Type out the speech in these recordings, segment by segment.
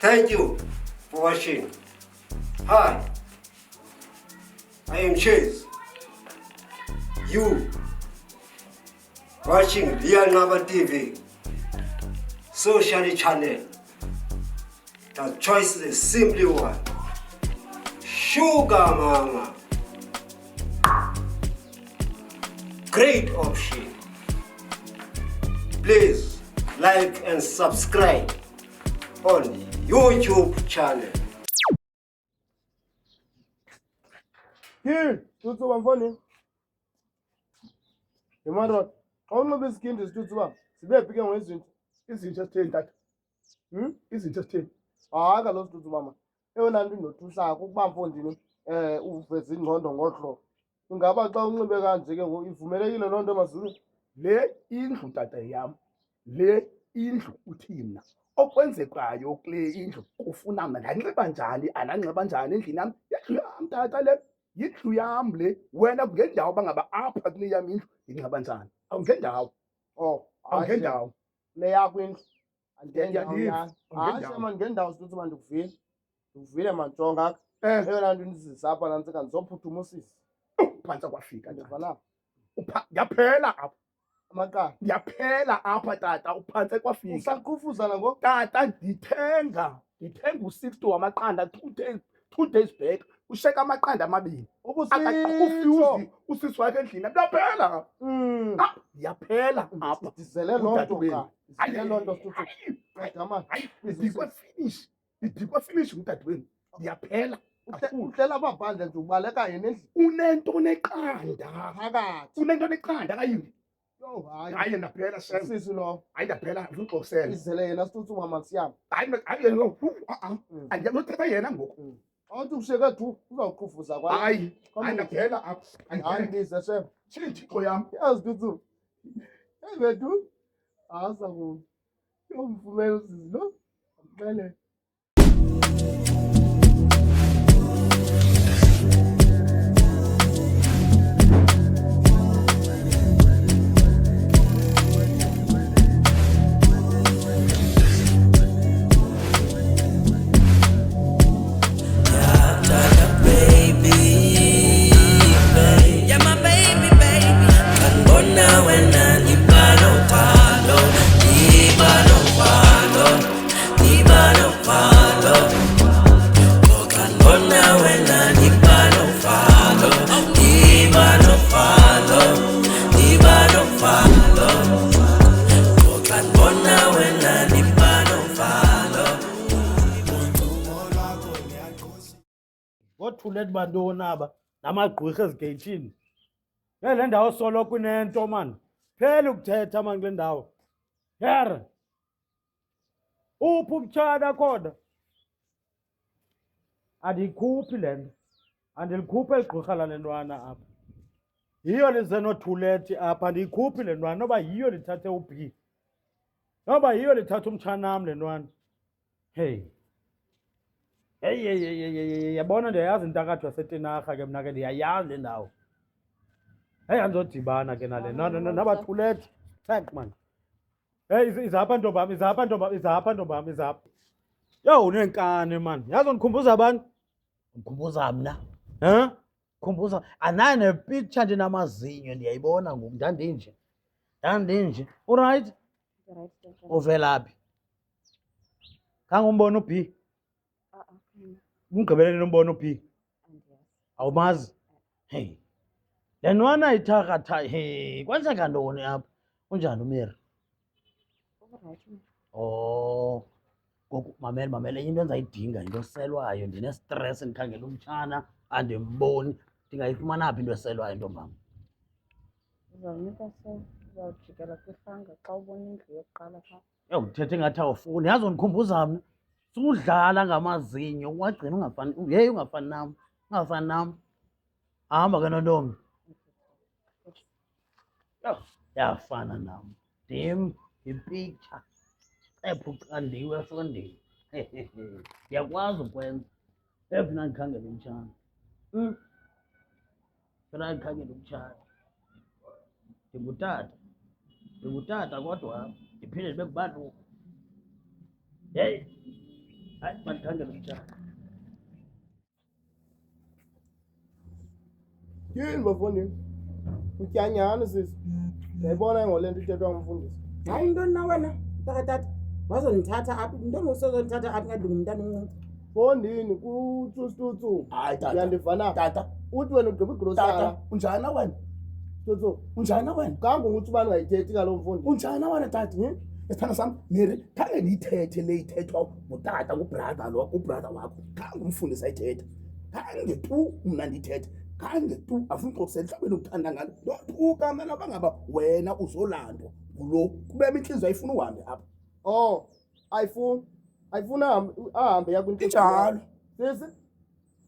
Thank you for watching. Hi, I am Chase. You watching Real Number TV, social channel. The choice is simply one. Sugar Mama. Great option. Please like and subscribe on YouTube channel. Here, tutsu bamfoni. Imarot. Awunqobe isikindi isitutsu bam. Sibephi ke ngezinto? Izinto esitheni tata? Izinto esitheni? Hayi kaloku isitutsu bama. Eyona nto indothusako ukuba mfondini uveze ingqondo ngolo. Ingaba xa unxibe kanje ke ngoku ivumelekile loo nto mazulu? Le indlu tata yam, le indlu uthi mna okwenzekayo kule indlu kufuna mna ndanxiba njani andanxiba njani endlini yam. Indlu yam tata le yindlu yam le. Wena kungendawo bangaba apha kule yam indlu ndinxiba njani? Awungendawo. Oh, Awungendawo. le yakho indlu. Ndiyayiva. Hayi shema ngendawo isitutsu bam ndikuvile. Ndikuvile mantsonga. Eh, Eyona nto indizisa apha nantsika ndizophuthuma usisi. phantsi kwafika Ndiva tata. na Ndiyaphela apha. amaqanda. Ndiyaphela apha tata uphantse kwafika. Usaqhufuzana ngoku. Tata ndithenga u-60 wamaqanda 2 days back. Usheka amaqanda amabini. Ubusitsho. Usisi wakhe endlini. Ndiyaphela. Ndiyaphela apha. Ndizele loo nto Udadewenu. ka. Ndizele loo nto situtsu. Qeda mani. Ndidikwe finish udadewenu. Ndiyaphela kakhulu. Uhlela apha phandle nje ubaleka yena endlini. Unento neqanda. Phakathi. Unento neqanda kayini. Yho hayi. Hayi ndiyaphela shem. Sisi lo. Hayi ndiyaphela uzuxosela. Ndizele yena situtsu mama siyam. Andiyakuthetha yena ngoku. Awuthi usheke tu uzawuqhufuza kwa. Hayi ndiyaphela apha. Hayi ndize shem. Thixo yam. Yazi tutsu. Hey bethu. Asa ku. Yomvumela usisi lo. Amxele. Ngothuleti bantoni aba namagqwirha ezigeyithini. Le ndawo soloko inento mani. Phela ukuthetha mani kule ndawo. Here. Uphi ubutshana khona? Andiyikhuphi le nto. Andilikhuphi eli gqirha lale ntwana apha. Yiyo lize nothuleti apha. Andiyikhuphi le ntwana. Noba yiyo lithathe ubhi. Noba yiyo lithatha umtshanam le ntwana. Hey. Hey, yabona ndiyayazi intakatho yaseTinarha ke mna ke ndiyayazi le ndawo. Hey, andizodibana ke nale nabathuleti. Thank man. Hey, izapha ntombam, izapha ntombam, izapha ntombam, izapha. Yo, unenkani man. Yazi undikhumbuza abantu? Ndikhumbuza mna. Huh? Khumbuza anayo nepicture ndinamazinyo ndiyayibona ngoku ndandinje. Alright? Uvelaphi? Khange umbone ubhi. Umgqibeleni umbone ubhi. Awumazi? Hey. Le ntwana ithakatha hey kwenzeka ntoni apha? Unjani uMary? Oh. Ngoku mamela into endizayidinga into eselwayo ndinestress ndikhangela umtshana andimboni ndingayifumana phi into eselwayo ntombam? Uzawunika se uzawujikela kwifanga xa ubona indlu yokuqala phaa. Yho uthethe ngathi awufuni yazi undikhumbuza mna sudlala ngamazinyo wagcina ungafani nam hamba ke nontombi yho yafana nam ndim yipicture ephucandiwe esondeni ndiyakwazi ukwenza efuna ndikhangela umtshana funa ndikhangela umtshana ndingutata kodwa ndiphinde ndibe ngubantu. Hey, hayi mandikhangele umtshana. Yini bafondini? Utyanyana sisi. Ndiyayibona ngole nto ithethwa ngumfundisi. Hayi intoni na wena takatata wazondithatha apha intoni usozondithatha apha ngathi ndingumntana omncinci. Fondini kututsu. Hayi tata. Uyandivana? Tata. Uthi wena ugqiba igrosara. Tata, unjani na wena? Tutsu. Unjani na wena? Kangu ukuthi ubani ungayithethi kalo mfundi. Unjani na wena tata? Esithanda sami, Mary, khange ndiyithethe le ithethwa ngutata ngubrother lo, ubrother wakho. Khange umfundisi ayithethe. Khange tu mna ndiyithethe. Khange tu afuna uxokusela mhlawumbe ukuthanda ngalo. Nothuka mna bangaba wena uzolandwa ngulo. Kubema inhliziyo ayifuna uhambe apha. Oh, ayifuna ahambe yakwinhliziyo. Injalo. Sisi.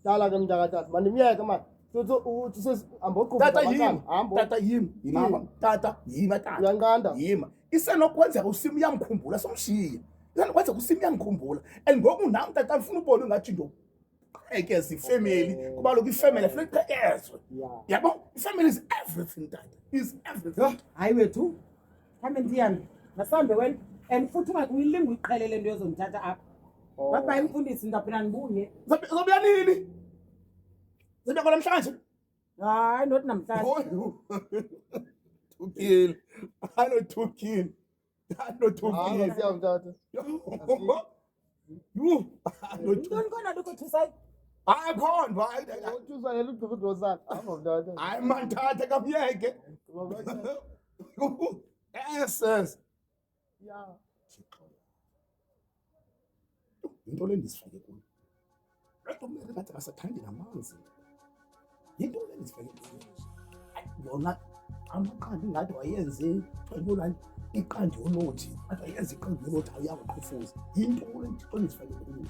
Dala ke mntakatata. Mandimyeke manje. Tutsu uthi sisi amboqhuba Tata yimi. Tata yimi. Yima. Tata yima tata. Uyanqanda. Yima. Isenokwenzeka usimo uyamkhumbula somshiya. Isenokwenzeka usimo uyamkhumbula. And ngoku nam tata ngifuna ubone ngathi ndo qhekeza ifamily kuba lokhu ifamily funeka iqhekezwe. Yabo? Ifamily is everything tata. Is everything. Hayi wethu khambe ndiyani masambe wena and futhi ungakuyilinga uyiqhelele into yozondithatha apha. Baba imfundisi ndaphinda ndibuye. Zobuya nini? Zobuya namhlanje? Hayi not namhlanje. Tukile. Hallo Tukile. Hallo Hayi Tukile. siyamthatha. Yu. Intoni khona lokho thusayi? Hayi khona, hayi. Uthusa yena ugqiba igrosara. Hamba mntakatata. Hayi manthatha kamyeke. Yes. Ya. Into le ndisifake kuyo. Lento kumele bathi asathandi namanzi. Into le ndisifake kuyo. Yona amaqanda ngathi wayenze xelulani iqanda yolothi. Athi wayenze iqanda yolothi awuyakuqhufuza. Into le ndisifake kuyo.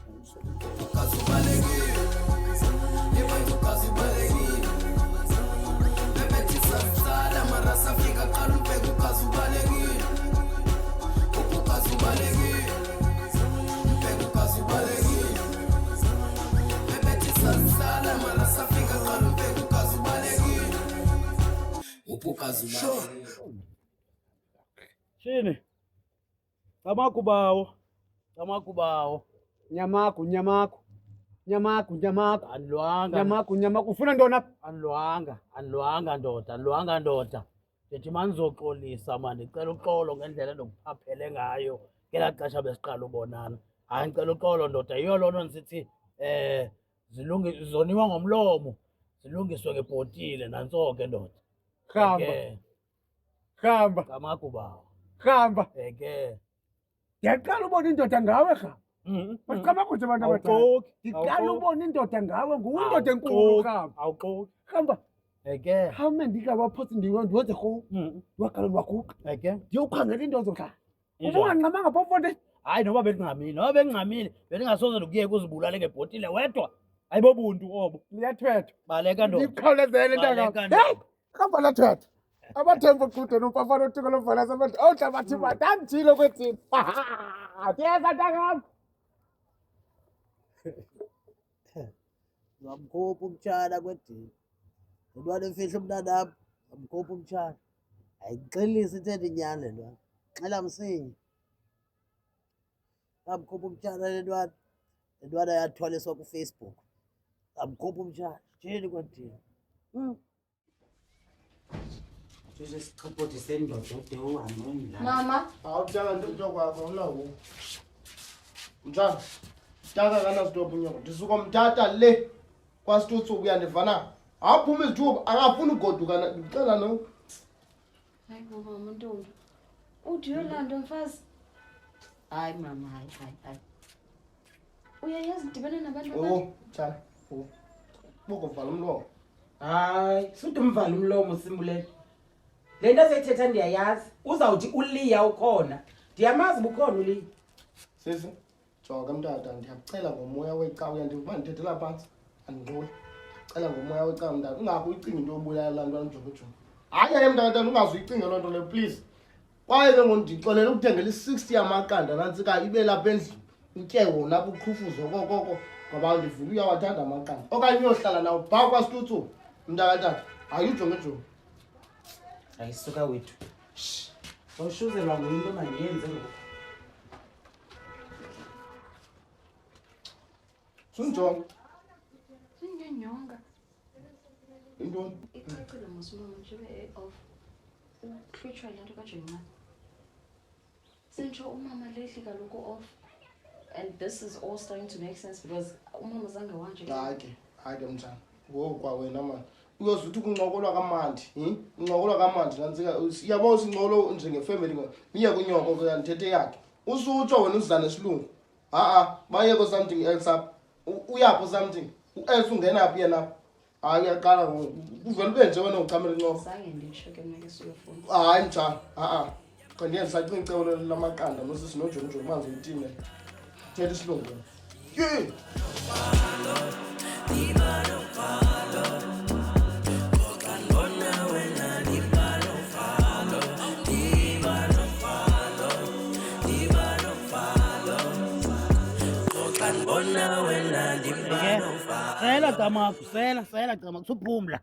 Shini? Amakubawo. Amakubawo. Nyamaku. Andilwanga. Ufuna ntoni apha? Andilwanga ndoda. Ndithi mandizoxolisa mani ndicela uxolo ngendlela endikuphaphele ngayo ngelaa xesha besiqala ubonana. Hayi ndicela uxolo ndoda. Yiyo loo nto ndisithi zoniwa ngomlomo zilungiswe ngebhotile nantso ke ndoda. Hamba. Ngamakubawo. Hamba. Eke. Ndiyaqala ubona indoda ngawe rhamba. Masiqama kude abantu abadala. Awuxoki. Ndiqala ubona indoda ngawe nguwindoda enkulu rhamba. Awuxoki. Hamba. Eke. Hamba ndikabaphosi ndiwenze rhowu. Ndiwaqala ndiwaguqa. Eke. Ndiyowukhangela into zohlala. Ubungangxamanga phaa mfonte. Hayi noba bendingxamile bendingasoze ndikuyeka uzibulale ngebhotile wedwa. Ayibobuntu obo. Ndiyathwetha. Baleka ndoda. Ndikhawulezele ntanga. Heyi! Hamba lathwetha. Abathembu kude nomfafana othiko lovala sabantu. Awuhla bathi bandamjilo kwethini. Ndiyeza ntangam. Ngamkhupha umtshana kwedini. Intwana emfihla umntanam, ngamkhupha umtshana. Ayixelise ithetha inyani le ntwana. Xela msinya. Ngamkhupha umtshana le ntwana. Le ntwana yathwaliswa kuFacebook. Ngamkhupha umtshana. Tshini kwedini. Nje sichaphothi sendoda ode uhambe umdlalo. Mama, Awutyanga nto kwakho unawo. Mntana. Taka kana stop nyoko. Ndisuka mthatha le kwasitutsu uyandivana. Awuphuma izithuba akafuni ugoduka ngicela no. hayi mama Ntombi. Uthi Yolanda mfazi. Hayi mama, hayi. Uyayazi udibana nabantu Oh, tjana. Oh. Boko vala umlomo. Hayi, suthi umvala umlomo Simbulele. Le nto seyithetha ndiyayazi. Uzawuthi uLiya ukhona. Ndiyamazi bukhona uLiya. Sisi. Jonga mntata ndiyakucela ngomoya wecawa uyandiva ndithethela phansi. Andingxoli. Cela ngomoya wecawa mntata ungakho uyicinga into yobulala laa ntwana uJobojongo. Hayi mntata ungazuyicinga loo nto leyo please. Kwaye ke ngondixolele ukuthengela i-60 yamaqanda nantsika ibe lapha endlini. Utye wona apha uqhufuzo kokoko ngoba ndivile uyawathanda amaqanda. Okanye uyohlala nawo phaa kwasitutsu mntakatata. Hayi ujongejonge. Ayisuka wethu. Awushuzelwa nguyinto mandiyenze ngoku. Sundijonga. Singenyonga. Intoni? Icacile mosumama nje off. Uhlutshwa yile nto kaJoyina. Sentsho umama lately kaloku off. And this is all starting to make sense because umama zange wanje. Hayi ke mtshana. Wo kwa wena man. Uyoze uthi kuncokolwa kamandi, uncokolwa kamandi nantsika. Uyabona sinqolo njengefamily ngo. Miye kunyoko ke yanthethe yakhe. Usutsho wena uzana nesilungu. Bayeko something else up. Uyapho something. Else ungena phi yena? Hayi uyaqala uvela ube nje wena uqhamela inqoko. Zange nditsho ke mna ke siyofuna. Hayi mtshana. Xa ndiye ndisacinga icebo lamaqanda nosisi nojonjo manzi umtime. Thetha isilungu. Ke. Sela Camaco, sela Camaco, suphumla.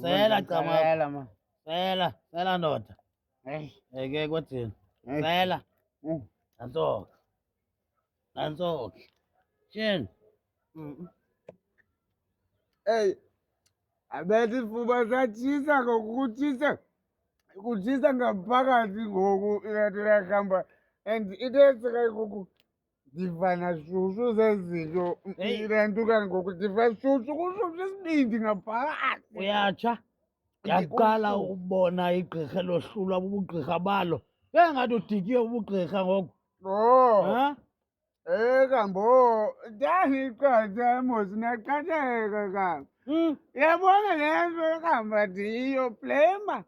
Sela Camaco. Sela ndoda. Ke kwathini? Sela. Nantsoka. Tyhini? Hey, abethi ifuba satshisa ngokutshisa. Kutshisa ngaphakathi ngoku iyahamba. And ithetseka ngoku ndivana shushu zezinto. Le nto kangoku ndiva shushu kushushu isibindi ngaphakathi. Uyatsha? Yaqala ukubona igqirha lohlulwa bubugqirha balo. Engathi udikiwe ubugqirha ngoku. Oh. Kambo, ndangiqatha mos naqatheka kam. Yabona le nto ehamba ndiyo blame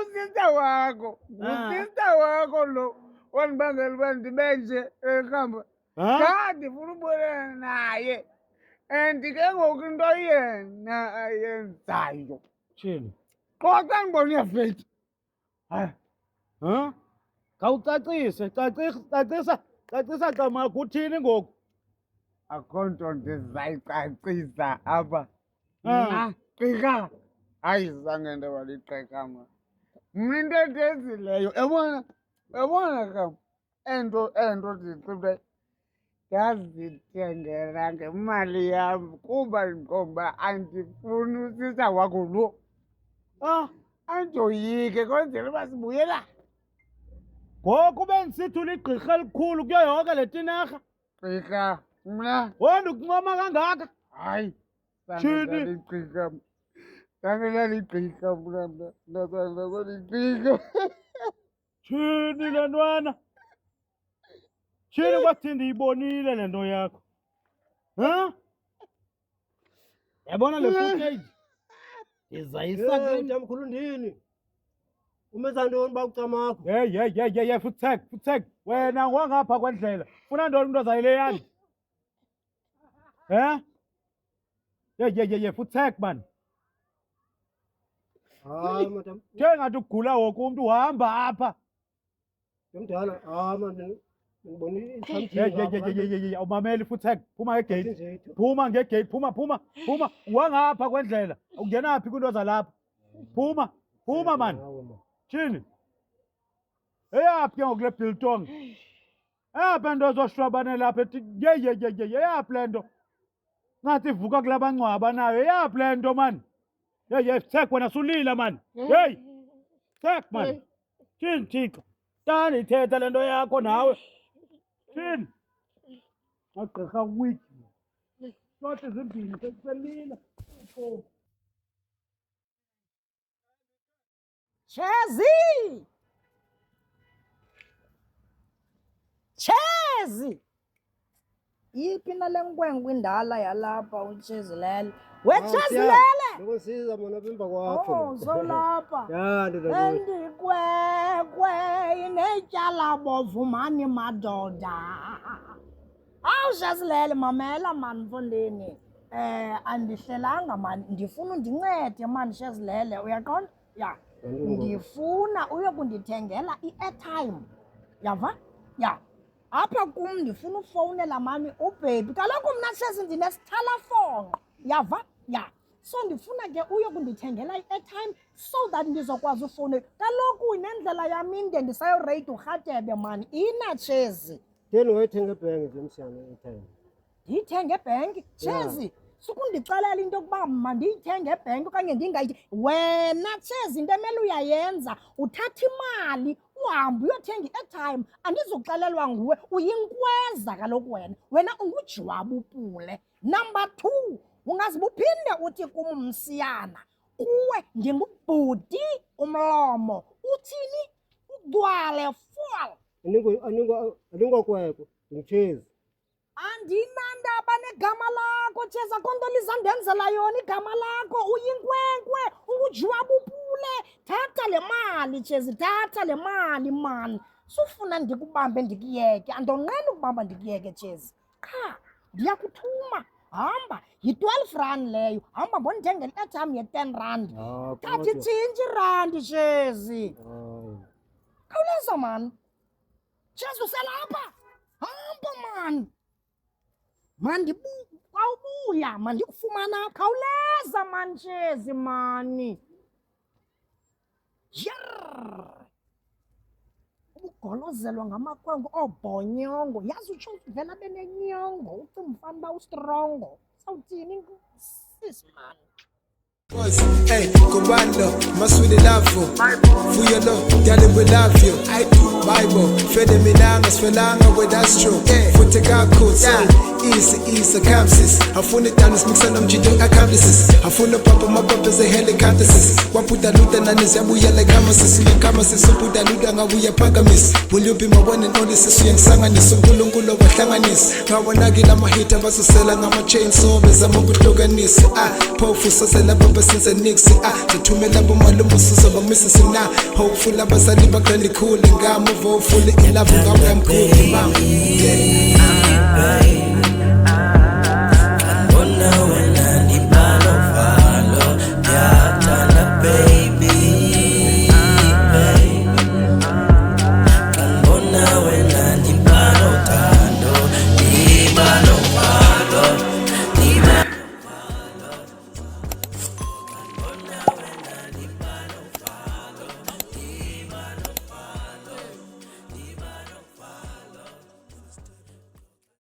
usista wakho. Ngusista wakho lo wandibangela uba ndibe nje ehamba. Cha ndifuna ubonana naye. And ke ngoku into yena ayenzayo. Tyhini? Xoxa ndibona iyafeyitha. Hayi. Khawucacise, cacisa Camaco uthini ngoku? Akho nto ndizayicacisa apha. Mna gqirha. Hayi zange ndaba ligqirha mna. Mna into endenzileyo yabona kam ento ndiyixibile ndazithengela ngemali yam kuba ngoba andifuni usisa wakho lo. Andoyike kwenzela uba sibuyela. Ngoku bendisithi uligqirha elikhulu kuyo yonke le tinarha. Gqirha mna. Wena ukuncoma kangaka? Hayi. Tyhini? Zange laligqirha mna. Ndazange laligqirha. Tyhini le ntwana? Tyhini kwathi ndiyibonile le nto yakho? Yabona le footage? Ndizayisa Tamkhulu ndini? Umenza ntoni uba uCamaco? Hey, futhek. Wena ngwangapha kwendlela. Funa ntoni umntu azayileyani? Futhek man. Hayi madam. Njengathi ugula wonke umntu uhamba apha. Mdala, man. Ngibonile Awumameli futhek. Phuma ngegate. Phuma ngegate. Phuma. Ngwangapha kwendlela. Ungenaphi kwinto zalapha? Phuma man. Tyhini? Eyaphi ke ngoku le biltong? Eyaphi nto zoshwabane lapha ethi eyaphi le nto? Ngathi ivuka kula bangcwaba nayo. Eyaphi le nto man? Futhek wena sulila man. Futhek man. Tyhini Thixo? Tani ithetha le nto yakho nawe. Tyhini? Magqirha weak. Shoti zimbini sekuselila. Chezi! Yiphi nale nkwenkwe indala yalapha utshezilele? Wetshezilele! Nokusiza mona apha emva kwakho. Oh, solapha. Ya ndoda. Endikwekwe inetyala bovu mani madoda. Awu Shezilele, mamela mani mfondini. Andihlelanga mani, ndifuna undincede mani Shezilele, uyaqonda? Ya. Ndifuna uyokundithengela i-airtime. Yava? Ya. Apha kum ndifuna ufowunela mani ubhebi. Kaloku mna Shezi ndinesithalafoni. Yava? Ya. So ndifuna ke uyokundithengela i-airtime so that ndizokwazi ufowunela. Kaloku inendlela yam inde ndisayoreyida uRhatebe mani. Ina Shezi. Theni wayithenga ebhenki nje msiyane i-airtime. ndiyithenge ebhenki Chezi sukundixelela into yokuba mandiyithenge ebhenki okanye ndingayithi. Wena Chezi into emele uyayenza uthatha imali uhambe uyothenga i-airtime. Andizuxelelwa nguwe uyinkweza kaloku wena ungujwabu upule. Number 2 ungazibe uphinde uthi kum Msiyana kuwe ndingubhudi umlomo uthini ugcwale full. Andingokwekho nditshezi. Andinandaba negama lakho Chezi akho nto lizandenzela yona igama lakho uyinkwenkwe ungujwabu upule. Thatha le mali Chezi thatha le mali mani. Sufuna ndikubambe ndikuyeke andonqeni ukubamba ndikuyeke Chezi. Qha ndiyakuthuma hamba yi-12 rand leyo hamba mbondithengela i-airtime ye-10 rand. Thatha itshintshi irandi Chezi. Khawuleza mani Chezi uselapha hamba mani. Kwawubuya mandikufumana khawuleza mani Chezi mani. Yer ubugolozelwa ngamakhwenkwe oobhonyongo yazi utsho vele abe nenyongo ucinga ufana uba ustrongo sawuthini sis mani. Hey, Kobando, my sweetie love for your love, darling, we love you. I do Bible, Fede Minanga, Svelanga, where that's true. Futega codes, easy, campuses. I found it down, mix and Jido accomplices. I found the papa, my papa's a helicopters. Waputa Luta Nanis, Yabuya like Hamasis, so put a Luda, we are Pagamis. Will you be my one and only sister and Sanganis, so Gulungulo, Tanganis? Now when I get on my hit, I was a seller, I'm a chainsaw, as I'm a good loganis. Powerful, so since a nixie, zitumela bomalumo suso bamisisi na hopeful abazali bakandi cool ngamo hopeful in love ngam cool mom Bona wena ni balo yathanda baby Bona wena ni balo tando ni balo